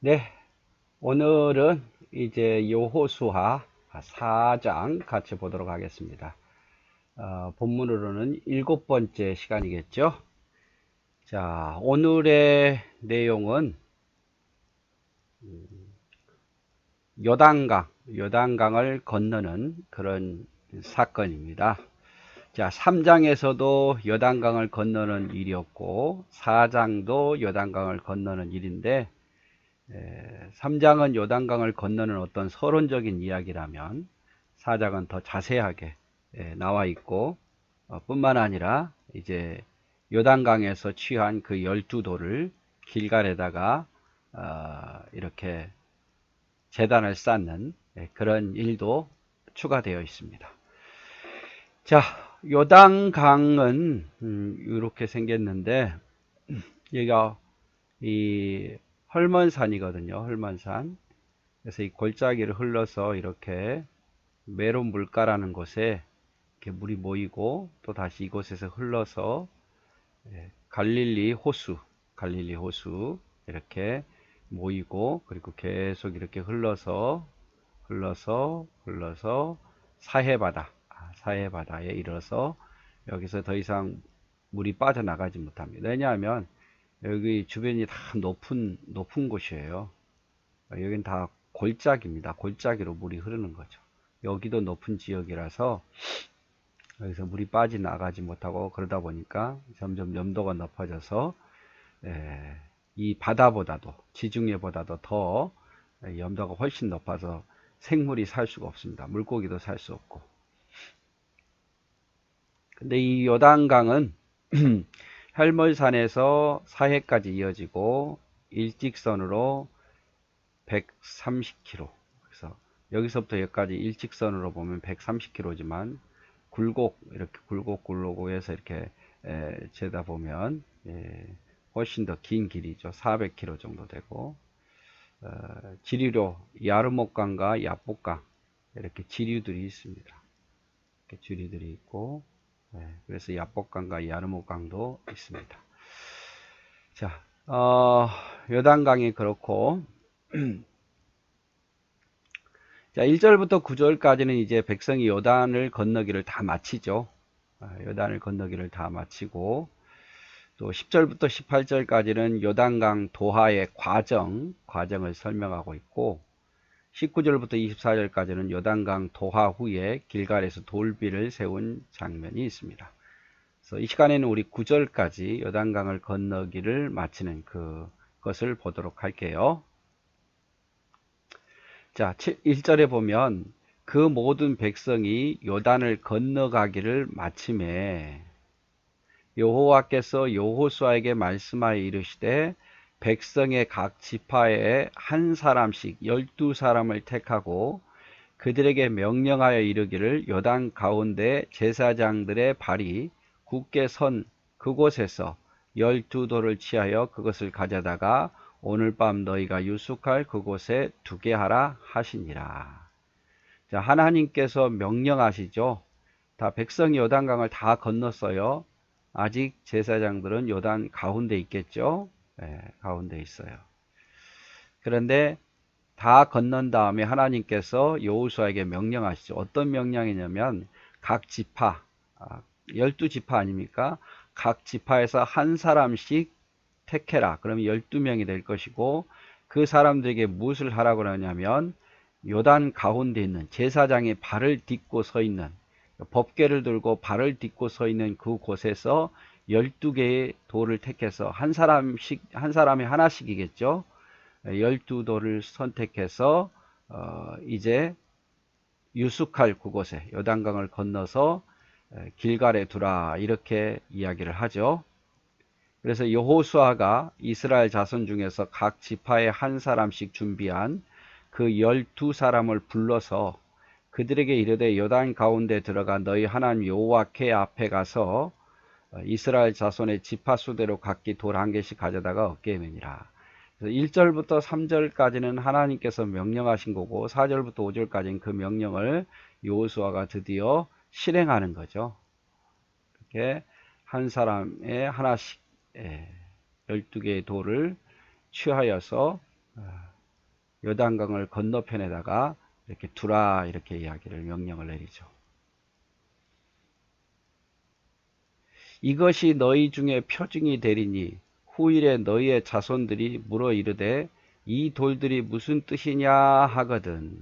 네, 오늘은 이제 여호수아 4장 같이 보도록 하겠습니다. 본문으로는 일곱 번째 시간이겠죠. 자, 오늘의 내용은 요단강을 건너는 그런 사건입니다. 자, 3장에서도 요단강을 건너는 일이었고 4장도 요단강을 건너는 일인데 3장은 요단강을 건너는 어떤 서론적인 이야기라면 4장은 더 자세하게 나와 있고 뿐만 아니라 이제 요단강에서 취한 그 12돌을 길갈에다가 이렇게 제단을 쌓는 그런 일도 추가되어 있습니다. 자, 요단강은 이렇게 생겼는데 여기가 이 헐몬산이거든요. 헐몬산. 그래서 이 골짜기를 흘러서 이렇게 메론 물가라는 곳에 이렇게 물이 모이고 또 다시 이곳에서 흘러서 갈릴리 호수 이렇게 모이고 그리고 계속 이렇게 흘러서 사해바다에 이르러서 여기서 더 이상 물이 빠져나가지 못합니다. 왜냐하면 여기 주변이 다 높은 곳이에요. 여긴 다 골짜기입니다. 골짜기로 물이 흐르는 거죠. 여기도 높은 지역이라서 여기서 물이 빠져나가지 못하고 그러다 보니까 점점 염도가 높아져서 이 바다보다도 지중해보다도 더 염도가 훨씬 높아서 생물이 살 수가 없습니다. 물고기도 살 수 없고. 근데 이 요단강은 헬몰산에서 사해까지 이어지고 일직선으로 130km. 그래서 여기서부터 여기까지 일직선으로 보면 130km지만 이렇게 굴곡 해서 이렇게 재다 보면 훨씬 더 긴 길이죠. 400km 정도 되고 지류로 야르목강과 야복강 이렇게 지류들이 있습니다. 이렇게 지류들이 있고 그래서 야복강과 야르목강도 있습니다. 자, 요단강이 그렇고 자, 1절부터 9절까지는 이제 백성이 요단을 건너기를 다 마치죠. 요단을 건너기를 다 마치고 또 10절부터 18절까지는 요단강 도하의 과정을 설명하고 있고 19절부터 24절까지는 요단강 도하 후에 길갈에서 돌비를 세운 장면이 있습니다. 그래서 이 시간에는 우리 9절까지 요단강을 건너기를 마치는 그것을 보도록 할게요. 자, 1절에 보면 그 모든 백성이 요단을 건너가기를 마침에 여호와께서 여호수아에게 말씀하여 이르시되 백성의 각 지파에 한 사람씩 12사람을 택하고 그들에게 명령하여 이르기를 요단 가운데 제사장들의 발이 굳게 선 그곳에서 12돌을 취하여 그것을 가져다가 오늘 밤 너희가 유숙할 그곳에 두게 하라 하시니라. 자, 하나님께서 명령하시죠. 다 백성이 요단강을 다 건넜어요. 아직 제사장들은 요단 가운데 있겠죠. 가운데 있어요. 그런데 다 건넌 다음에 하나님께서 여호수아에게 명령하시죠. 어떤 명령이냐면 각 지파, 12지파 아닙니까? 각 지파에서 한 사람씩 택해라. 그러면 12명이 될 것이고 그 사람들에게 무엇을 하라고 하냐면 요단 가운데 있는 제사장이 발을 딛고 서 있는 법궤를 들고 발을 딛고 서 있는 그곳에서 12개의 돌을 택해서 한 사람이 하나씩이겠죠. 12돌을 선택해서 이제 유숙할 그곳에 요단강을 건너서 길갈에 두라 이렇게 이야기를 하죠. 그래서 여호수아가 이스라엘 자손 중에서 각 지파에 한 사람씩 준비한 그 12사람을 불러서 그들에게 이르되 요단 가운데 들어가 너희 하나님 여호와께 앞에 가서 이스라엘 자손의 지파 수대로 각기 돌 한 개씩 가져다가 어깨에 매니라. 그래서 1절부터 3절까지는 하나님께서 명령하신 거고 4절부터 5절까지는 그 명령을 여호수아가 드디어 실행하는 거죠. 이렇게 한 사람에 하나씩 12개의 돌을 취하여서 요단강을 건너편에다가 이렇게 두라 이렇게 이야기를 명령을 내리죠. 이것이 너희 중에 표징이 되리니 후일에 너희의 자손들이 물어 이르되 이 돌들이 무슨 뜻이냐 하거든.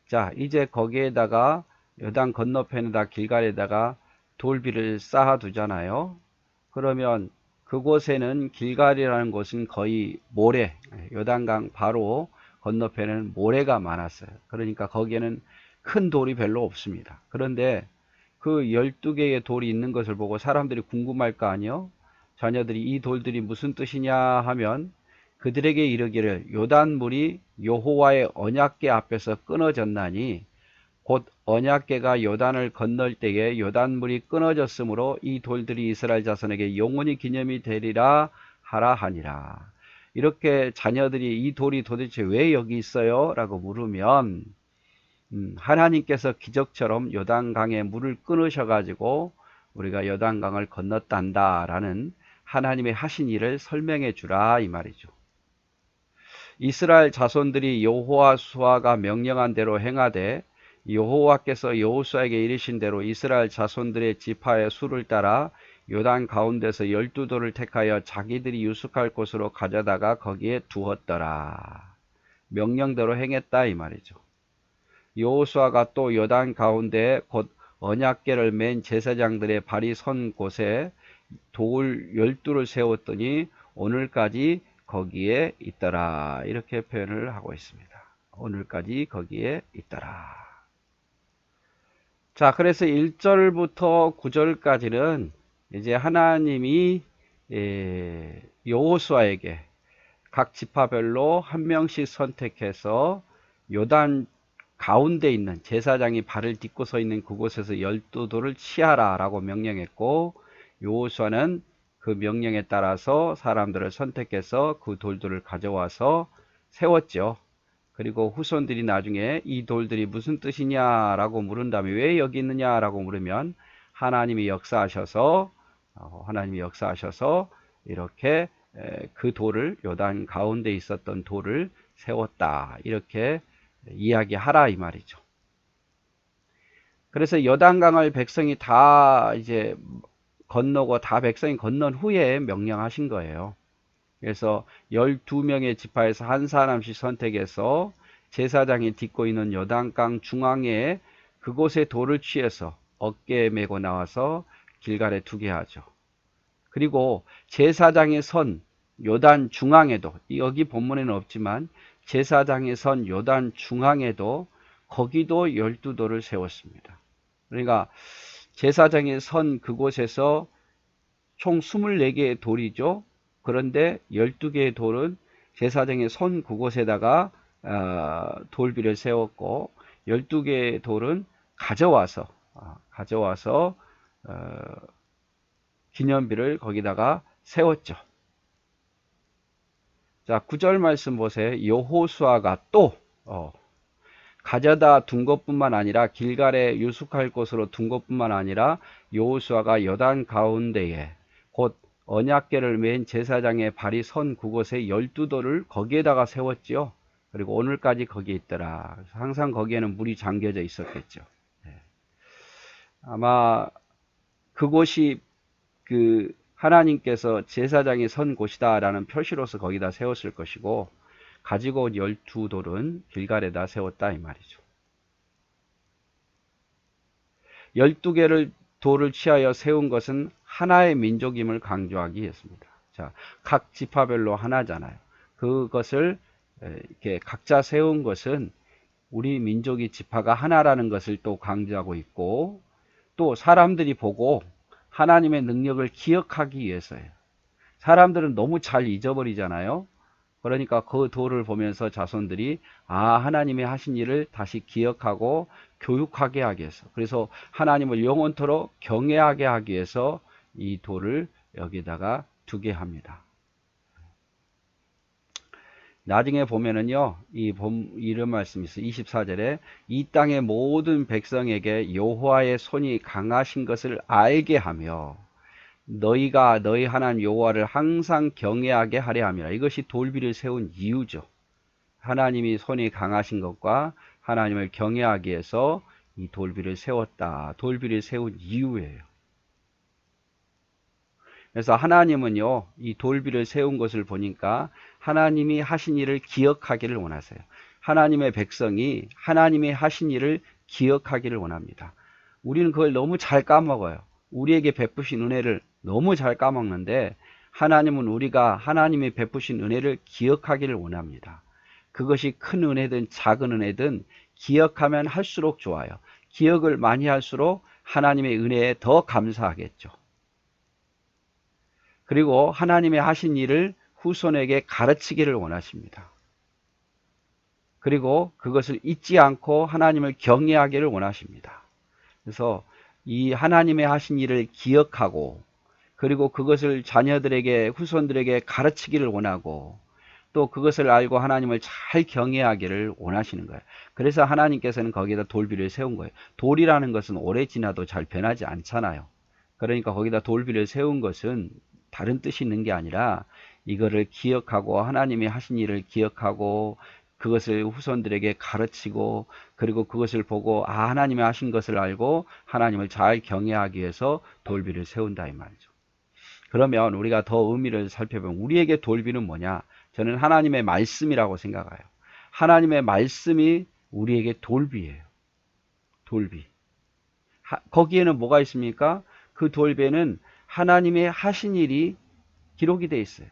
자, 이제 거기에다가 요단 건너편에다 길갈에다가 돌비를 쌓아 두잖아요. 그러면 그곳에는 길갈이라는 곳은 거의 모래, 요단강 바로 건너편에는 모래가 많았어요. 그러니까 거기에는 큰 돌이 별로 없습니다. 그런데 그 12개의 돌이 있는 것을 보고 사람들이 궁금할 거 아니요? 자녀들이 이 돌들이 무슨 뜻이냐 하면 그들에게 이르기를 요단물이 여호와의 언약궤 앞에서 끊어졌나니 곧 언약궤가 요단을 건널 때에 요단물이 끊어졌으므로 이 돌들이 이스라엘 자손에게 영원히 기념이 되리라 하라 하니라. 이렇게 자녀들이 이 돌이 도대체 왜 여기 있어요? 라고 물으면 하나님께서 기적처럼 요단강에 물을 끊으셔가지고 우리가 요단강을 건넜단다 라는 하나님의 하신 일을 설명해 주라 이 말이죠. 이스라엘 자손들이 여호수아가 명령한 대로 행하되 여호와께서 여호수아에게 이르신 대로 이스라엘 자손들의 지파의 수를 따라 요단 가운데서 12돌을 택하여 자기들이 유숙할 곳으로 가져다가 거기에 두었더라. 명령대로 행했다 이 말이죠. 여호수아가 또 요단 가운데 곧 언약궤를 맨 제사장들의 발이 선 곳에 돌 12를 세웠더니 오늘까지 거기에 있더라. 이렇게 표현을 하고 있습니다. 오늘까지 거기에 있더라. 자, 그래서 1절부터 9절까지는 이제 하나님이 여호수아에게 각 지파별로 한 명씩 선택해서 요단 가운데 있는 제사장이 발을 딛고 서 있는 그곳에서 12돌을 치하라 라고 명령했고, 여호수아는 그 명령에 따라서 사람들을 선택해서 그 돌들을 가져와서 세웠죠. 그리고 후손들이 나중에 이 돌들이 무슨 뜻이냐라고 물은다면 왜 여기 있느냐라고 물으면 하나님이 역사하셔서 이렇게 그 돌을 요단 가운데 있었던 돌을 세웠다 이렇게 이야기하라 이 말이죠. 그래서 요단강을 백성이 다 이제 건너고 다 백성이 건넌 후에 명령하신 거예요. 그래서 12명의 지파에서 한 사람씩 선택해서 제사장이 딛고 있는 요단강 중앙에 그곳에 돌을 취해서 어깨에 메고 나와서 길갈에 두게 하죠. 그리고 제사장의 선 요단 중앙에도, 여기 본문에는 없지만 제사장의 선 요단 중앙에도 거기도 12돌을 세웠습니다. 그러니까 제사장의 선 그곳에서 총 24개의 돌이죠. 그런데 12개의 돌은 제사장의 선 그곳에다가 돌비를 세웠고 12개의 돌은 가져와서 기념비를 거기다가 세웠죠. 자, 9절 말씀 보세요. 여호수아가 또 가져다 둔 것뿐만 아니라 길갈에 유숙할 곳으로 둔 것뿐만 아니라 여호수아가 요단 가운데에 곧 언약궤를 맨 제사장의 발이 선 그곳에 12돌을 거기에다가 세웠지요. 그리고 오늘까지 거기에 있더라. 항상 거기에는 물이 잠겨져 있었겠죠. 아마 그곳이 그 하나님께서 제사장이 선 곳이다 라는 표시로서 거기다 세웠을 것이고, 가지고 온 12돌은 길갈에다 세웠다 이 말이죠. 12개를 돌을 취하여 세운 것은 하나의 민족임을 강조하기 위해서입니다. 자, 각 지파별로 하나잖아요. 그것을 이렇게 각자 세운 것은 우리 민족이 지파가 하나라는 것을 또 강조하고 있고, 또 사람들이 보고 하나님의 능력을 기억하기 위해서예요. 사람들은 너무 잘 잊어버리잖아요. 그러니까 그 돌을 보면서 자손들이 하나님의 하신 일을 다시 기억하고 교육하게 하기 위해서, 그래서 하나님을 영원토록 경외하게 하기 위해서 이 돌을 여기다가 두게 합니다. 나중에 보면은요, 이런 말씀이 있어요. 24절에 이 땅의 모든 백성에게 여호와의 손이 강하신 것을 알게 하며 너희가 너희 하나님 여호와를 항상 경외하게 하려 함이라. 이것이 돌비를 세운 이유죠. 하나님이 손이 강하신 것과 하나님을 경외하기 위해서 이 돌비를 세웠다. 돌비를 세운 이유예요. 그래서 하나님은요, 이 돌비를 세운 것을 보니까 하나님이 하신 일을 기억하기를 원하세요. 하나님의 백성이 하나님이 하신 일을 기억하기를 원합니다. 우리는 그걸 너무 잘 까먹어요. 우리에게 베푸신 은혜를 너무 잘 까먹는데, 하나님은 우리가 하나님이 베푸신 은혜를 기억하기를 원합니다. 그것이 큰 은혜든 작은 은혜든 기억하면 할수록 좋아요. 기억을 많이 할수록 하나님의 은혜에 더 감사하겠죠. 그리고 하나님의 하신 일을 후손에게 가르치기를 원하십니다. 그리고 그것을 잊지 않고 하나님을 경외하기를 원하십니다. 그래서 이 하나님의 하신 일을 기억하고, 그리고 그것을 자녀들에게, 후손들에게 가르치기를 원하고, 또 그것을 알고 하나님을 잘 경외하기를 원하시는 거예요. 그래서 하나님께서는 거기다 돌비를 세운 거예요. 돌이라는 것은 오래 지나도 잘 변하지 않잖아요. 그러니까 거기다 돌비를 세운 것은 다른 뜻이 있는 게 아니라, 이거를 기억하고 하나님이 하신 일을 기억하고 그것을 후손들에게 가르치고, 그리고 그것을 보고 하나님이 하신 것을 알고 하나님을 잘 경외하기 위해서 돌비를 세운다 이 말이죠. 그러면 우리가 더 의미를 살펴보면 우리에게 돌비는 뭐냐? 저는 하나님의 말씀이라고 생각해요. 하나님의 말씀이 우리에게 돌비예요. 돌비. 거기에는 뭐가 있습니까? 그 돌비에는 하나님의 하신 일이 기록이 되어 있어요.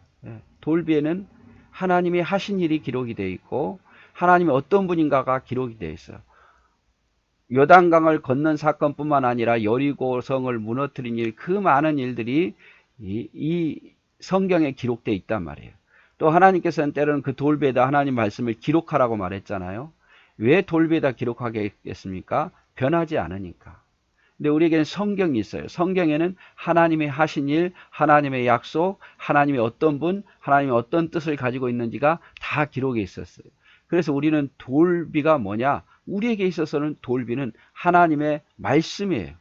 돌비에는 하나님의 하신 일이 기록이 되어 있고, 하나님이 어떤 분인가가 기록이 되어 있어요. 요단강을 건넌 사건뿐만 아니라 여리고성을 무너뜨린 일, 그 많은 일들이 이 성경에 기록되어 있단 말이에요. 또 하나님께서는 때로는 그 돌비에다 하나님 말씀을 기록하라고 말했잖아요. 왜 돌비에다 기록하게 했겠습니까? 변하지 않으니까. 근데 우리에게는 성경이 있어요. 성경에는 하나님의 하신 일, 하나님의 약속, 하나님의 어떤 분, 하나님의 어떤 뜻을 가지고 있는지가 다 기록에 있었어요. 그래서 우리는 돌비가 뭐냐? 우리에게 있어서는 돌비는 하나님의 말씀이에요.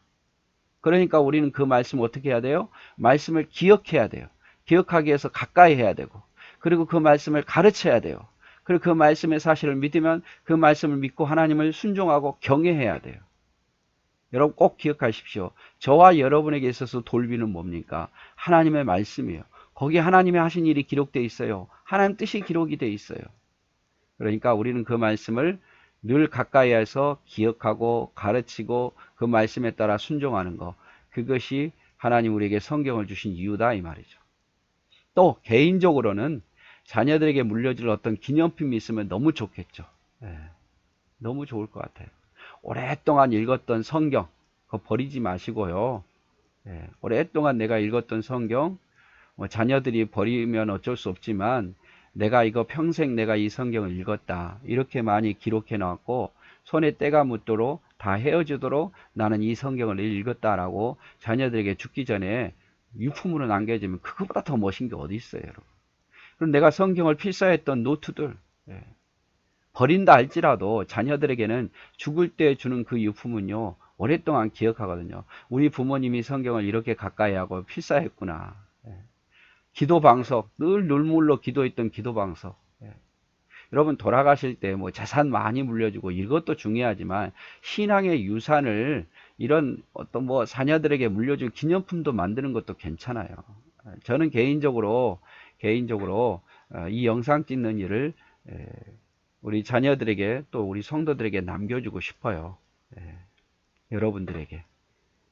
그러니까 우리는 그 말씀을 어떻게 해야 돼요? 말씀을 기억해야 돼요. 기억하기 위해서 가까이 해야 되고, 그리고 그 말씀을 가르쳐야 돼요. 그리고 그 말씀의 사실을 믿으면 그 말씀을 믿고 하나님을 순종하고 경외해야 돼요. 여러분 꼭 기억하십시오. 저와 여러분에게 있어서 돌비는 뭡니까? 하나님의 말씀이에요. 거기에 하나님의 하신 일이 기록되어 있어요. 하나님 뜻이 기록이 되어 있어요. 그러니까 우리는 그 말씀을 늘 가까이 해서 기억하고 가르치고 그 말씀에 따라 순종하는 것, 그것이 하나님 우리에게 성경을 주신 이유다 이 말이죠. 또 개인적으로는 자녀들에게 물려줄 어떤 기념품이 있으면 너무 좋겠죠. 너무 좋을 것 같아요. 오랫동안 읽었던 성경, 그거 버리지 마시고요. 오랫동안 내가 읽었던 성경, 자녀들이 버리면 어쩔 수 없지만 내가 이거 평생 내가 이 성경을 읽었다, 이렇게 많이 기록해 놨고 손에 때가 묻도록 다 헤어지도록 나는 이 성경을 읽었다라고 자녀들에게 죽기 전에 유품으로 남겨주면 그것보다 더 멋진 게 어디 있어요, 여러분. 그럼 내가 성경을 필사했던 노트들, 버린다 할지라도 자녀들에게는 죽을 때 주는 그 유품은요, 오랫동안 기억하거든요. 우리 부모님이 성경을 이렇게 가까이 하고 필사했구나. 기도 방석, 늘 눈물로 기도했던 기도 방석. 여러분 돌아가실 때 뭐 재산 많이 물려주고 이것도 중요하지만 신앙의 유산을 이런 어떤 뭐 자녀들에게 물려줄 기념품도 만드는 것도 괜찮아요. 저는 개인적으로 이 영상 찍는 일을 우리 자녀들에게 또 우리 성도들에게 남겨주고 싶어요. 여러분들에게.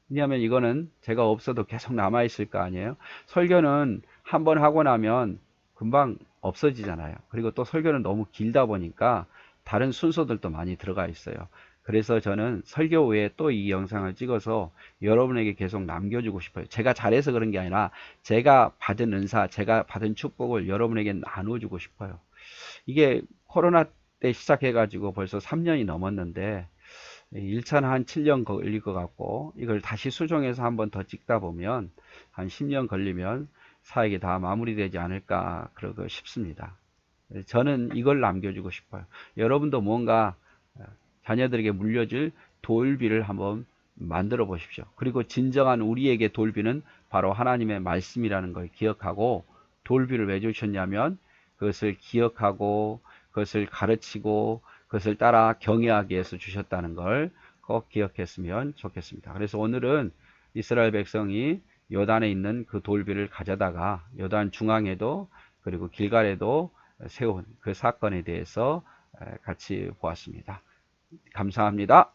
왜냐하면 이거는 제가 없어도 계속 남아있을 거 아니에요. 설교는 한번 하고 나면 금방 없어지잖아요. 그리고 또 설교는 너무 길다 보니까 다른 순서들도 많이 들어가 있어요. 그래서 저는 설교 외에 또 이 영상을 찍어서 여러분에게 계속 남겨주고 싶어요. 제가 잘해서 그런 게 아니라 제가 받은 은사, 제가 받은 축복을 여러분에게 나눠주고 싶어요. 이게 코로나 때 시작해가지고 벌써 3년이 넘었는데 1차는 한 7년 걸릴 것 같고, 이걸 다시 수정해서 한 번 더 찍다 보면 한 10년 걸리면 사역이 다 마무리되지 않을까 그러고 싶습니다. 저는 이걸 남겨주고 싶어요. 여러분도 뭔가 자녀들에게 물려줄 돌비를 한번 만들어 보십시오. 그리고 진정한 우리에게 돌비는 바로 하나님의 말씀이라는 걸 기억하고, 돌비를 왜 주셨냐면 그것을 기억하고 그것을 가르치고 그것을 따라 경외하기 위해서 주셨다는 걸 꼭 기억했으면 좋겠습니다. 그래서 오늘은 이스라엘 백성이 요단에 있는 그 돌비를 가져다가 요단 중앙에도 그리고 길갈에도 세운 그 사건에 대해서 같이 보았습니다. 감사합니다.